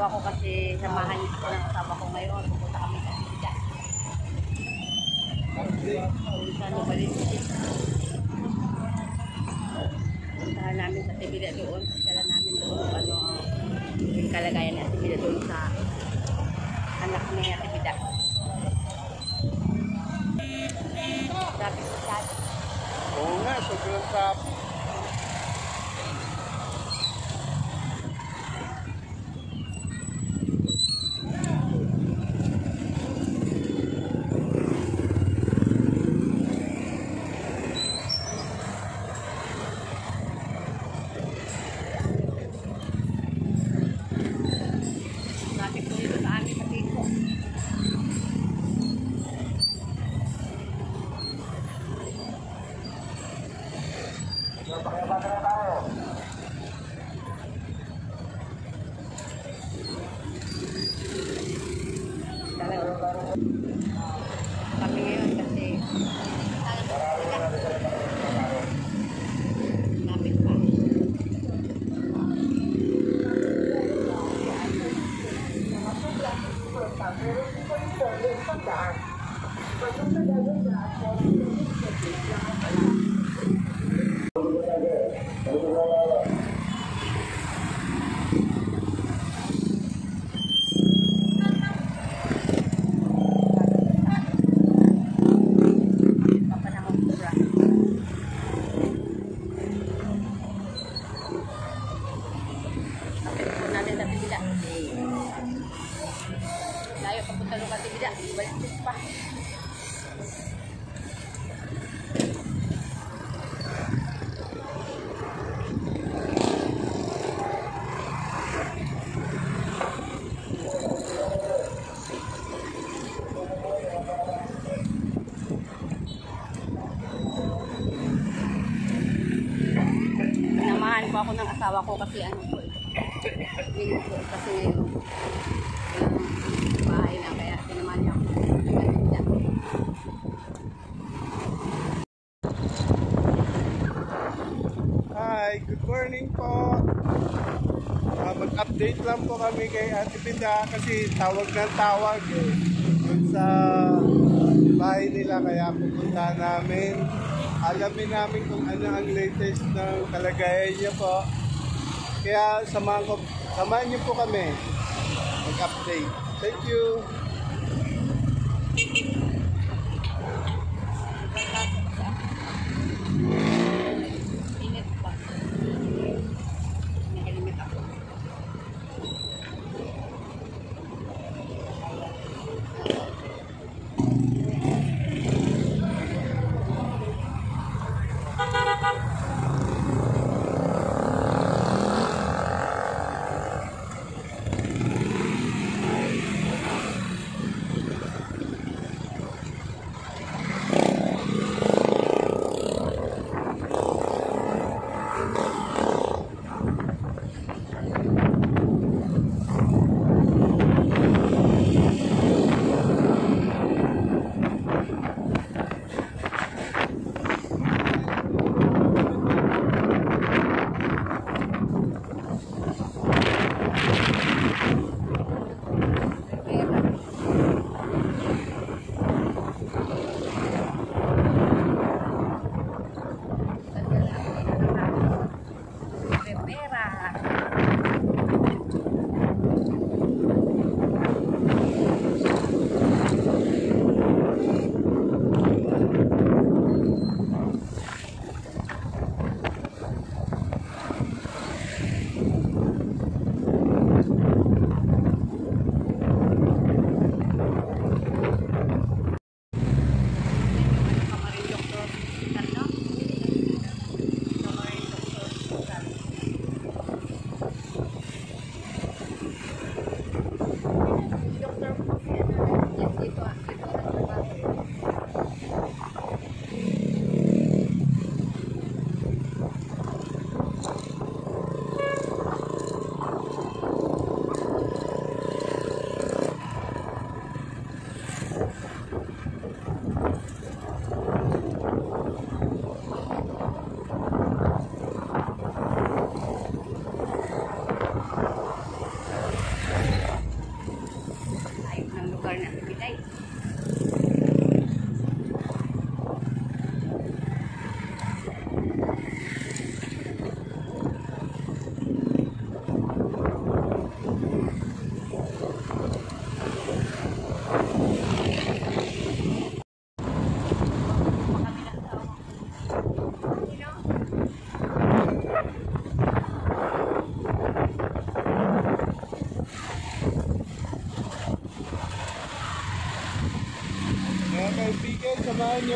asawa ko kasi samahan niyo ko ng asawa ko ngayon. Pupunta kami sa Sibida. Sa Novaliches. Puntahan namin sa Sibida doon. Pasala namin doon ano yung kalagayan ni Sibida doon sa anak niya Sibida. Traffic po siya. Oo nga, sobrang traffic. Kami ngayon kasi lapit pa. Layo papunta ng Sibida, Novaliches pa. Sinamahan ko ako ng asawa ko kasi ano po kasi bahay na kaya sinamahan niya ako. Hi, good morning po. Mag-update lang po kami kay Ate Pida kasi tawag ng tawag dun sa bahay nila kaya pupunta namin. Alamin namin kung ano ang latest ng kalagayan niya po. Kaya samahan niyo po kami mag-update. Thank you. Init pa. Nakalimit ako.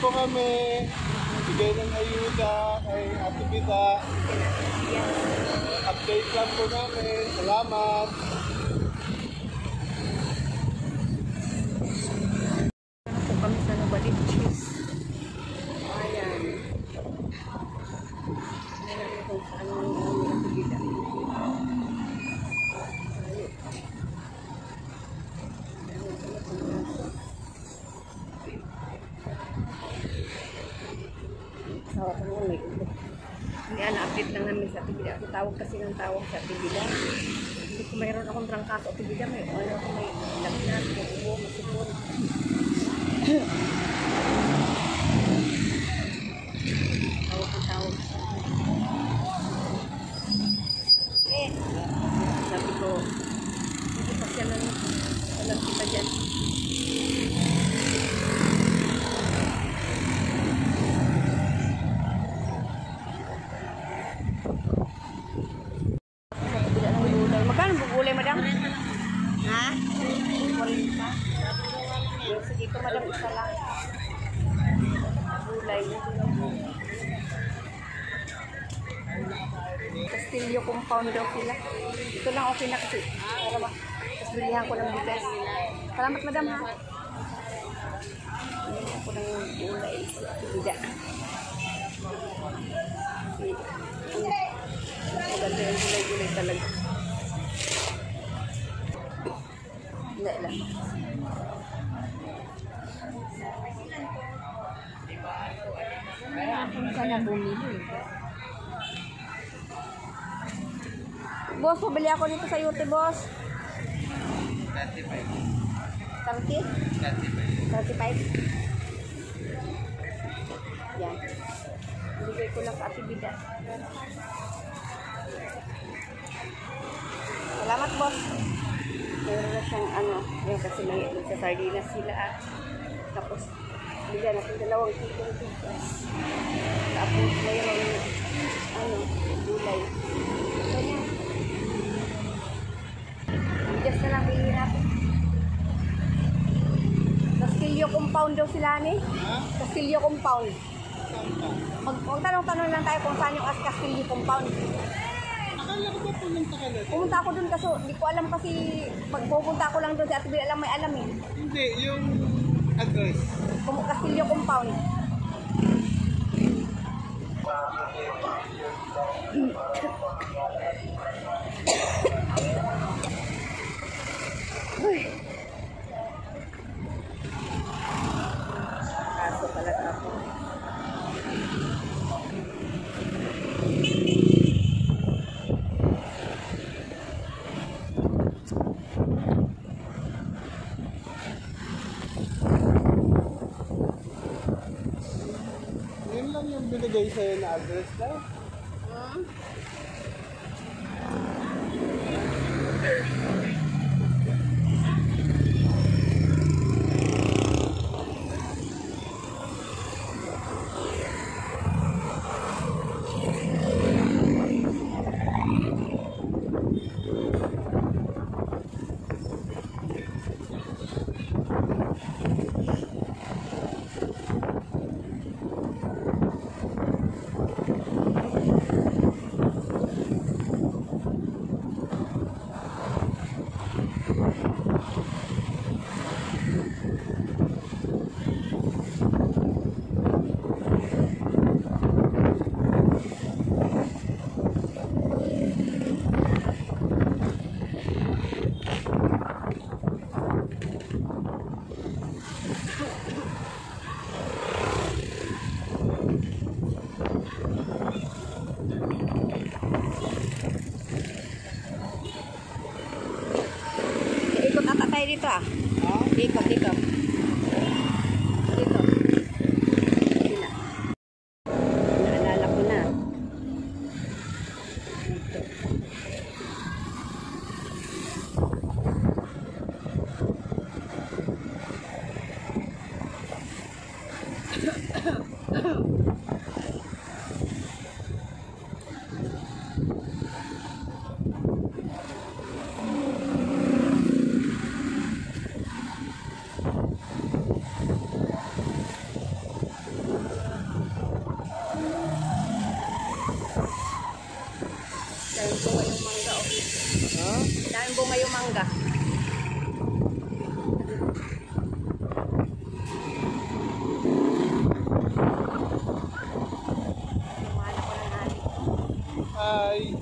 po kami. Bigay ng ayuda kay Ate Bida. Update lang po namin. Salamat. Po kami sa Nubalik Cheese. Ayan. Ayan namin kung saan ang nakikita. Sawa ko naman may ulo. Hindi, na-update lang namin sa Tibida. Ako tawag kasi ng tawag sa Tibida. Hindi ko mayroon akong trangkaso sa Tibida. May ano ako, may lagnat, may ubo, masipon. Tawag ang tawag. Sabi ko, hindi pa siya lang walang kita dyan. Magkano po gulay, madam? Ha? 40 pa? Sige ko, madam, isa lang. Gulay. Castillo compound daw sila. Ito lang okay na kasi. Para ba? Tapos bilihan ko ng bigas. Salamat, madam, ha? Bilihan ko ng gulay. Bida. Maganda yung gulay-gulay talaga. Hindi lang. Kung ka na bumili. Boss, pabili ako dito sa Yote, boss. 30? 35. Yan. Bigay ko lang sa Ate Bida. Salamat, boss. Mayroon na siyang ano, yan kasi may sa sardinas sila. Tapos, bigyan natin 2 kitong bigas. Tapos, mayroon ano, gulay. Ganyan. Bigas na lang bilhin natin. Castillo compound daw sila ni. Castillo compound. Magtanong-tanong lang tayo kung saan yung Castillo compound. Akala ko ba pumunta ka na? Pumunta ako dun kasi hindi ko alam kasi pag pupunta ako lang dun si Ate Bida alam may alam eh. Hindi, yung address. Castillo compound. Uy. Kaso talaga ako. Yun lang yung binigay sa'yo na address na. Dito ah. Dito. Dito. Sila. Naalala ko na. Dito. Daming bunga yung mangga. Lumahan ako ng hali. Hi.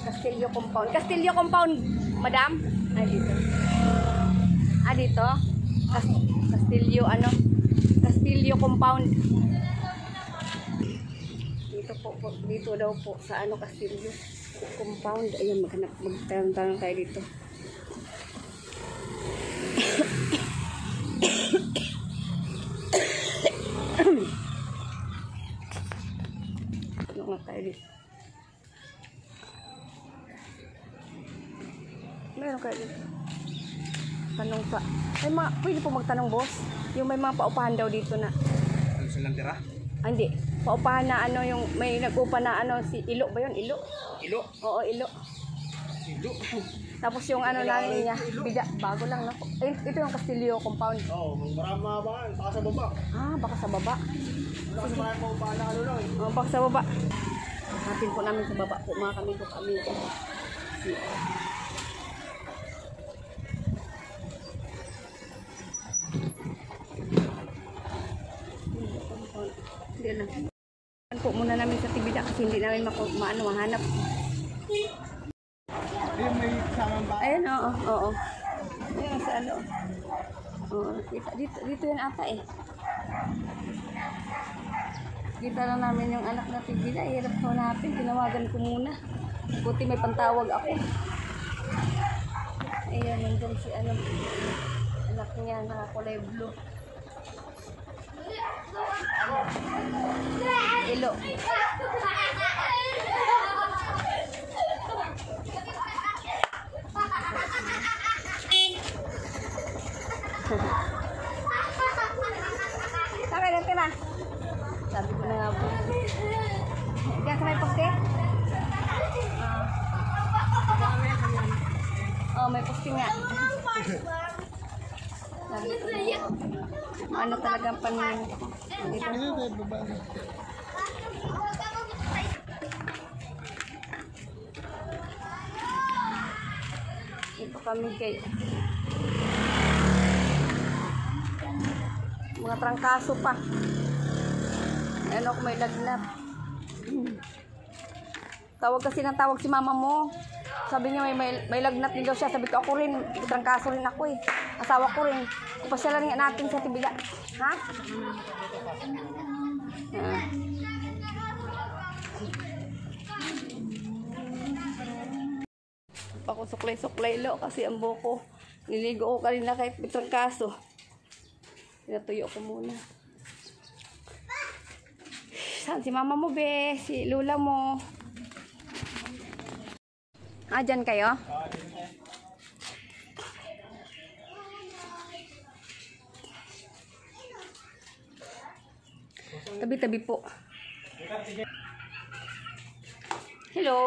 Castillo Compound. Castillo Compound, madam? Ah, dito. Ah, dito? Castillo, ano? Castillo Compound. Dito daw po sa ano, Castillo Compound. Ayun, magtanong tayo dito. Ano nga tayo dito? Meron kayo dito. Tanong sa... pwede po magtanong, boss. Yung may mga paupahan daw dito na... Ano silang tira? Ah, hindi. Paupahan na ano yung... May nag-upa na ano si Ilo ba yun? Ilo? Ilo? Oo, Ilo. Ilo? Tapos yung ano lang niya. Biga, bago lang na. Ito yung Castillo Compound. Oo, marama ba? Baka sa baba. Ah, baka sa baba. Wala sa mga paupahan na ano lang. Oh, baka sa baba. Natin po namin sa baba po mga kami. Hindi lang. Po muna namin sa Tibida kasi hindi namin mahanap. Ayun, may samang ba? Ayun, oo, oo. Ayun, sa ano. Oo, dito yan ata eh. Kita lang namin yung anak na Tibida. Hirap ko hanapin. Tinawagan ko muna. Buti may pantawag ako. Ayun, nandun si ano. Anak niya, nakakulay blue. Ilo. Sabi na tira. Sabi ko na nga po. Diyan sa may poste? Oh, may poste nga. Sabi ko na. Ano talagang pan... Dito. Ito kami kay... Mga trangkaso pa. Ayan ako may lagnat. Tawag kasi ng tawag si mama mo. Sabi niya may lagnat din daw siya. Sabi ko ako rin, trangkaso rin ako eh. Asawa ko rin. Pasyalan nga natin sa Tibida. Ha? Ako suklay-suklay lo kasi ang buko. Niligo ko kanina kahit may trangkaso. Pinatuyo ko muna. Saan si mama mo, be? Si lula mo? Ah, dyan kayo? Tabi-tabi po. Hello.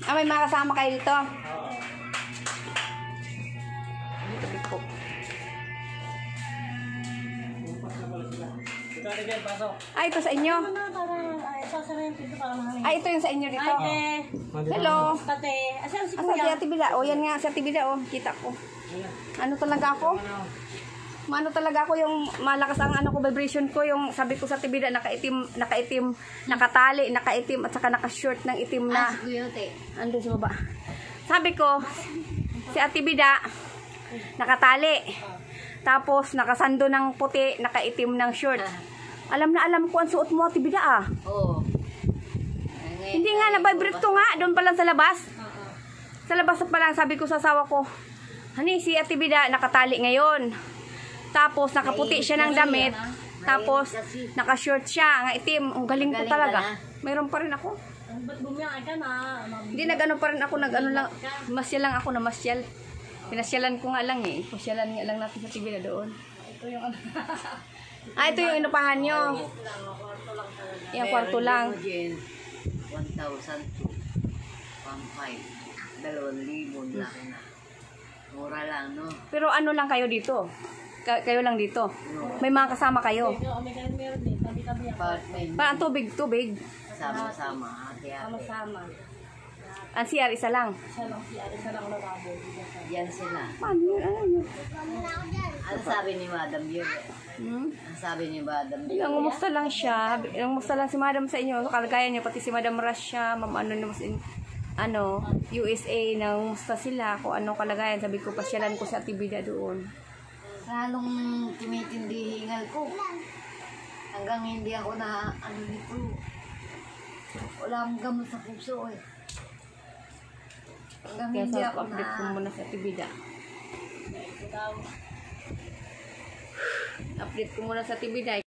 May mga kasama kayo dito? Tabi po. Ito sa inyo. Ito yung sa inyo dito. Hello. Asan si Asa si Ate Bila? O, yan nga si Ate Bila. O, kita ko. Ano talaga ako? Ano talaga ako yung malakas ang ano ko, vibration ko. Yung sabi ko sa Ate Bila, nakaitim, nakatali, nakaitim, at saka naka-short ng itim na. Ando sa baba. Sabi ko, si Ate Bila, nakatali. Tapos, nakasando ng puti, nakaitim ng short. Alam na alam ko ang suot mo, Ate Bila, ah. Oo. Hindi nga, na-vibrate to nga. Doon pa lang sa labas. Sa labas pa lang, sabi ko sa asawa ko, honey, si Ate Bila, nakatali ngayon. Tapos, nakaputi siya ng damit. Tapos, naka-short siya, nga itim. Ang galing ko talaga. Mayroon pa rin ako. Ba't bumiyaan ka na? Hindi, nag-ano pa rin ako, nag-ano lang. Masyal lang ako, namasyal. Pinasyalan ko nga lang eh. Pasyalan nga lang natin sa Ate Bila doon. Ito yung ano. Ito yung inupahan nyo. Yung kwarto lang. 1,000 to 1,500. 2,000 lang na. Mura lang, no? Pero ano lang kayo dito? Kayo lang dito. May mga kasama kayo. Apartment. Parang tubig. Sama-sama. Ate-ate. Ang CR isa lang. Yan sila. Paano yun? Ano yun? Ano sabi ni Madam yun? Hmm? Ang sabi ni Madam yun? Nangumusta lang siya. Nangumusta lang si Madam sa inyo. Kalagayan niya. Pati si Madam Rasha. USA. Nangumusta sila. Kung anong kalagayan. Sabi ko, pasyalan ko sa Ate Bila doon. Lalong tumitindi hingal ko. Hanggang hindi ako na ano nito. Wala akong gamot sa puso eh. Hanggang Kaya hindi sa ako update ko na... muna sa Ate Bila. Update ko muna sa Ate Bila.